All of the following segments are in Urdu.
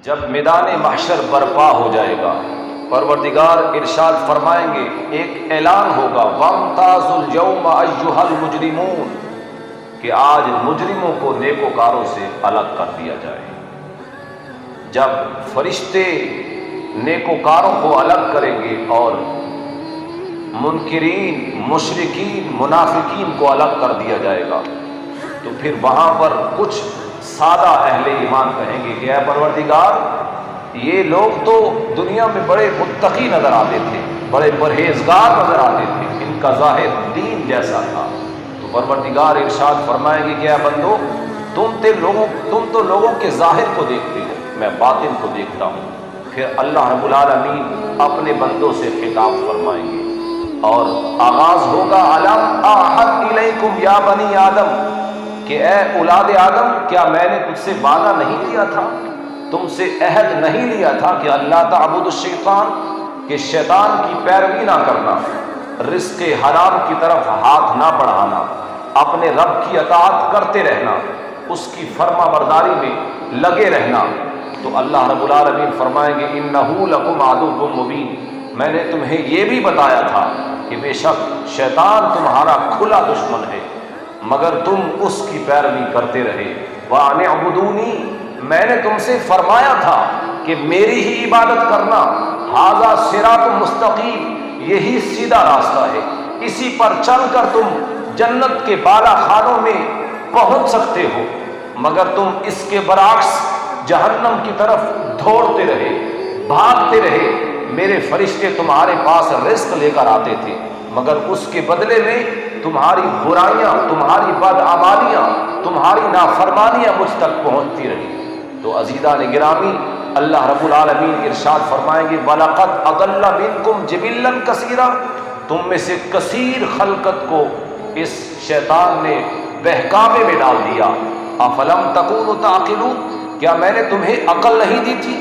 جب میدان محشر برپا ہو جائے گا، پروردگار ارشاد فرمائیں گے، ایک اعلان ہوگا، وَامْتَازُوا الْيَوْمَ أَيُّهَا الْمُجْرِمُونَ، کہ آج مجرموں کو نیکوکاروں سے الگ کر دیا جائے۔ جب فرشتے نیکوکاروں کو الگ کریں گے اور منکرین، مشرکین، منافقین کو الگ کر دیا جائے گا، تو پھر وہاں پر کچھ سادہ اہل ایمان کہیں گے کہ اے پروردگار، یہ لوگ تو دنیا میں بڑے متقی نظر آتے تھے، بڑے پرہیزگار نظر آتے تھے، ان کا ظاہر دین جیسا تھا۔ تو پروردگار ارشاد فرمائیں گے کہ اے بندو، تم تو لوگوں کے ظاہر کو دیکھتے ہو، میں باطن کو دیکھتا ہوں۔ پھر اللہ رب العالمین اپنے بندوں سے خطاب فرمائیں گے اور آغاز ہوگا، الم اعہد الیکم یا بنی آدم، کہ اے اولاد آدم، کیا میں نے تجھ سے وعدہ نہیں لیا تھا، تم سے عہد نہیں لیا تھا کہ اللہ تعبد الشیطان، کہ شیطان کی پیروی نہ کرنا، رزق حرام کی طرف ہاتھ نہ بڑھانا، اپنے رب کی اطاعت کرتے رہنا، اس کی فرما برداری میں لگے رہنا۔ تو اللہ رب العالمین فرمائیں گے، انہ لکم عدو مبین، میں نے تمہیں یہ بھی بتایا تھا کہ بے شک شیطان تمہارا کھلا دشمن ہے، مگر تم اس کی پیروی کرتے رہے۔ وَأَنِ اعْبُدُونِی، میں نے تم سے فرمایا تھا کہ میری ہی عبادت کرنا، ھذا صراط مستقیم، یہی سیدھا راستہ ہے، اسی پر چل کر تم جنت کے بالا خانوں میں پہنچ سکتے ہو، مگر تم اس کے برعکس جہنم کی طرف دوڑتے رہے، بھاگتے رہے۔ میرے فرشتے تمہارے پاس رزق لے کر آتے تھے، مگر اس کے بدلے میں تمہاری برائیاں، تمہاری بدعمالیاں، تمہاری نافرمانیاں مجھ تک پہنچتی رہی۔ تو عزیزان گرامی، اللہ رب العالمین ارشاد فرمائیں گے، وَلَقَدْ أَضَلَّ مِنْكُمْ جِبِلًّا كَثِيرًا، تم میں سے کثیر خلقت کو اس شیطان نے بہکاوے میں ڈال دیا۔ أَفَلَمْ تَكُونُوا تَعْقِلُونَ، کیا میں نے تمہیں عقل نہیں دی تھی،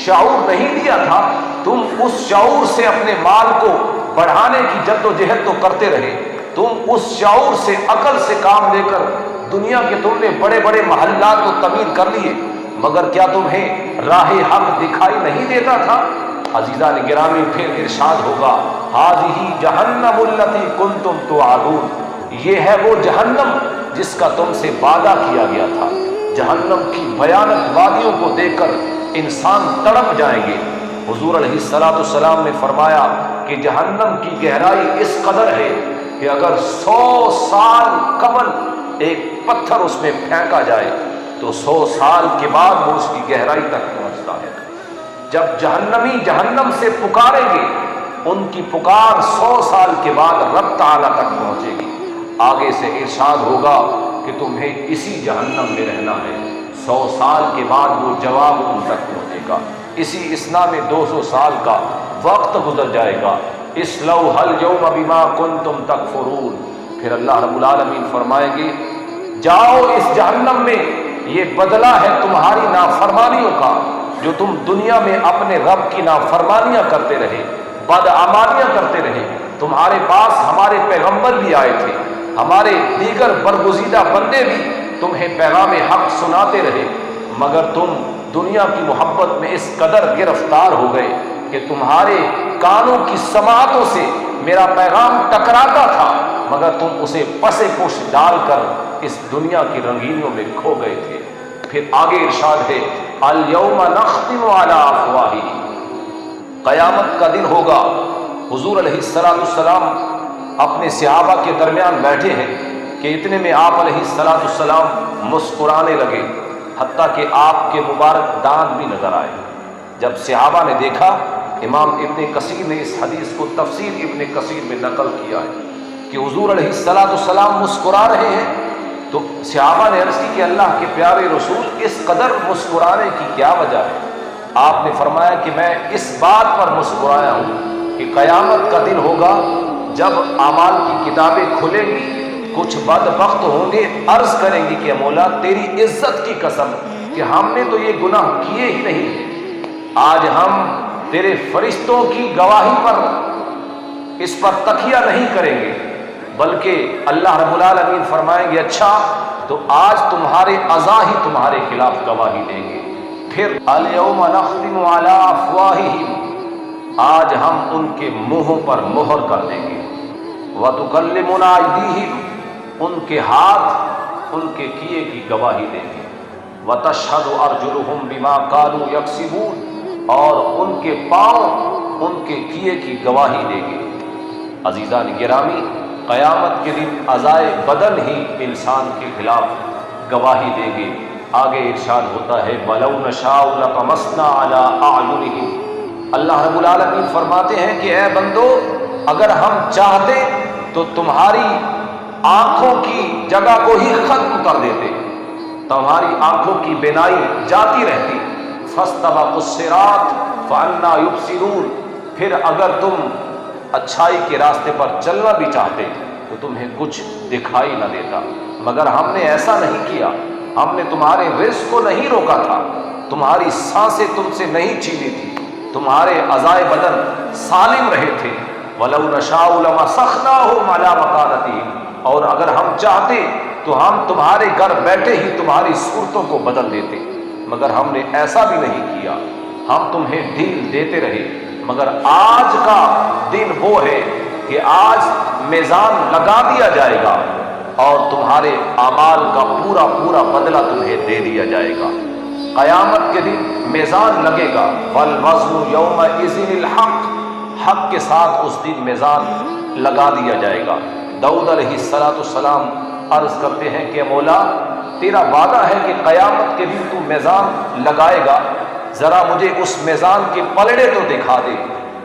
شعور نہیں دیا تھا؟ تم اس شعور سے اپنے مال کو بڑھانے کی جد و جہد تو کرتے رہے، تم اس شعور سے، عقل سے کام لے کر دنیا کے تم نے بڑے بڑے محلات کو تعمیر کر لیے، مگر کیا تمہیں راہ حق دکھائی نہیں دیتا تھا؟ عزیزان گرامی، پھر ارشاد ہوگا، ھذہ جہنم التی کنتم توعدون، یہ ہے وہ جہنم جس کا تم سے وعدہ کیا گیا تھا۔ جہنم کی بھیانک وادیوں کو دیکھ کر انسان تڑپ جائیں گے۔ حضور علیہ السلام نے فرمایا کہ جہنم کی گہرائی اس قدر ہے کہ اگر 100 سال قبل ایک پتھر اس میں پھینکا جائے تو 100 سال کے بعد وہ اس کی گہرائی تک پہنچتا ہے۔ جب جہنمی جہنم سے پکاریں گے، ان کی پکار 100 سال کے بعد رب تعالیٰ تک پہنچے گی۔ آگے سے ارشاد ہوگا کہ تمہیں اسی جہنم میں رہنا ہے۔ 100 سال کے بعد وہ جواب ان تک پہنچے گا۔ اسی اسنا میں 200 سال کا وقت گزر جائے گا۔ اصلوھا اليوم بما کنتم تکفرون، پھر اللہ رب العالمین فرمائیں گے، جاؤ اس جہنم میں، یہ بدلہ ہے تمہاری نافرمانیوں کا، جو تم دنیا میں اپنے رب کی نافرمانیاں کرتے رہے، بدعمالیاں کرتے رہے۔ تمہارے پاس ہمارے پیغمبر بھی آئے تھے، ہمارے دیگر برگزیدہ بندے بھی تمہیں پیغام حق سناتے رہے، مگر تم دنیا کی محبت میں اس قدر گرفتار ہو گئے کہ تمہارے کانوں کی سماعتوں سے میرا پیغام ٹکراتا تھا، مگر تم اسے پسے پوش ڈال کر اس دنیا کی رنگینیوں میں کھو گئے تھے۔ پھر آگے ارشاد ہے، الیوم نختم علی افواہہم، قیامت کا دن ہوگا۔ حضور علیہ السلام اپنے صحابہ کے درمیان بیٹھے ہیں کہ اتنے میں آپ علیہ السلام مسکرانے لگے، حتیٰ کہ آپ کے مبارک دانت بھی نظر آئے۔ جب صحابہ نے دیکھا، امام ابن کثیر نے اس حدیث کو تفسیر ابن کثیر میں نقل کیا ہے کہ حضور علیہ السلام مسکرا رہے ہیں، تو صحابہ نے عرض کی کہ اللہ کے پیارے رسول، اس قدر مسکرانے کی کیا وجہ ہے؟ آپ نے فرمایا کہ میں اس بات پر مسکرایا ہوں کہ قیامت کا دن ہوگا، جب اعمال کی کتابیں کھلیں گی، کچھ بدبخت ہوں گے، عرض کریں گی کہ مولا تیری عزت کی قسم کہ ہم نے تو یہ گناہ کیے ہی نہیں، آج ہم تیرے فرشتوں کی گواہی پر اس پر تکیہ نہیں کریں گے، بلکہ اللہ رب العالمین فرمائیں گے، اچھا تو آج تمہارے اعضاء ہی تمہارے خلاف گواہی دیں گے۔ پھر الیوم نختم علی افواہہم، آج ہم ان کے منہوں پر مہر کر دیں گے، وتکلمنا ایدیہم، ان کے ہاتھ ان کے کیے کی گواہی دیں گے، وتشہد ارجلہم بما کانوا یکسبون، اور ان کے پاؤں ان کے کیے کی گواہی دیں گے۔ عزیزان گرامی، قیامت کے دن اعضائے بدن ہی انسان کے خلاف گواہی دیں گے۔ آگے ارشاد ہوتا ہے وَلَوْ نَشَاءُ لَطَمَسْنَا عَلَىٰ أَعْيُنِهِمْ، اللہ رب العالمین فرماتے ہیں کہ اے بندو، اگر ہم چاہتے تو تمہاری آنکھوں کی جگہ کو ہی ختم کر دیتے، تمہاری آنکھوں کی بینائی جاتی رہتی۔ فَاسْتَبَقُوا الصِّرَاطَ فَأَنَّىٰ يُبْصِرُونَ، پھر اگر تم اچھائی کے راستے پر چلنا بھی چاہتے تو تمہیں کچھ دکھائی نہ دیتا، مگر ہم نے ایسا نہیں کیا، ہم نے تمہارے رزق کو نہیں روکا تھا، تمہاری سانسیں تم سے نہیں چھینی تھی، تمہارے اعضائے بدن سالم رہے تھے۔ وَلَوْ نَشَاءُ لَمَسَخْنَاهُمْ عَلَىٰ مَكَانَتِهِمْ، اور اگر ہم چاہتے تو ہم تمہارے گھر بیٹھے ہی تمہاری صورتوں کو بدل دیتے، مگر ہم نے ایسا بھی نہیں کیا، ہم تمہیں ڈھیل دیتے رہے۔ مگر آج کا دن وہ ہے کہ آج میزان لگا دیا جائے گا اور تمہارے اعمال کا پورا پورا بدلہ تمہیں دے دیا جائے گا۔ قیامت کے دن میزان لگے گا، وَالْوَزْنُ يَوْمَئِذٍ الْحَقُّ، حق کے ساتھ اس دن میزان لگا دیا جائے گا۔ داؤد علیہ السلام عرض کرتے ہیں کہ مولا، تیرا وعدہ ہے کہ قیامت کے دن تو میزان لگائے گا، ذرا مجھے اس میزان کے پلڑے تو دکھا دے۔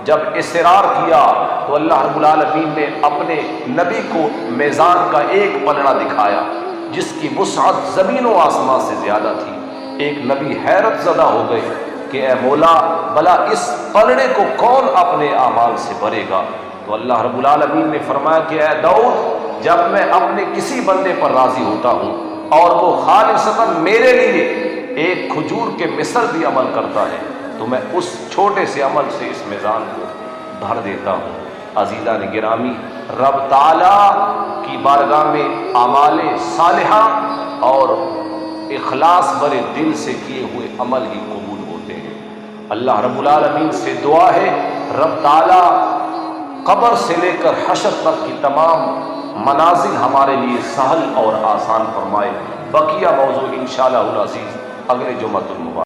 جب اصرار کیا تو اللہ رب العالمین نے اپنے نبی کو میزان کا ایک پلڑا دکھایا جس کی وسعت زمین و آسمان سے زیادہ تھی۔ ایک نبی حیرت زدہ ہو گئے کہ اے مولا، بھلا اس پلڑے کو کون اپنے اعمال سے بھرے گا؟ تو اللہ رب العالمین نے فرمایا کہ اے داؤد، جب میں اپنے کسی بندے پر راضی ہوتا ہوں اور وہ خالصتاً میرے لیے ایک کھجور کے مثل بھی عمل کرتا ہے تو میں اس چھوٹے سے عمل سے اس میزان کو بھر دیتا ہوں۔ عزیزان گرامی، رب تعالیٰ کی بارگاہ میں اعمال صالحہ اور اخلاص بھرے دل سے کیے ہوئے عمل ہی قبول ہوتے ہیں۔ اللہ رب العالمین سے دعا ہے رب تعالیٰ قبر سے لے کر حشر تک کی تمام منازل ہمارے لیے سہل اور آسان فرمائے۔ بقیہ موضوع انشاءاللہ العزیز اگلے جمعہ المبارک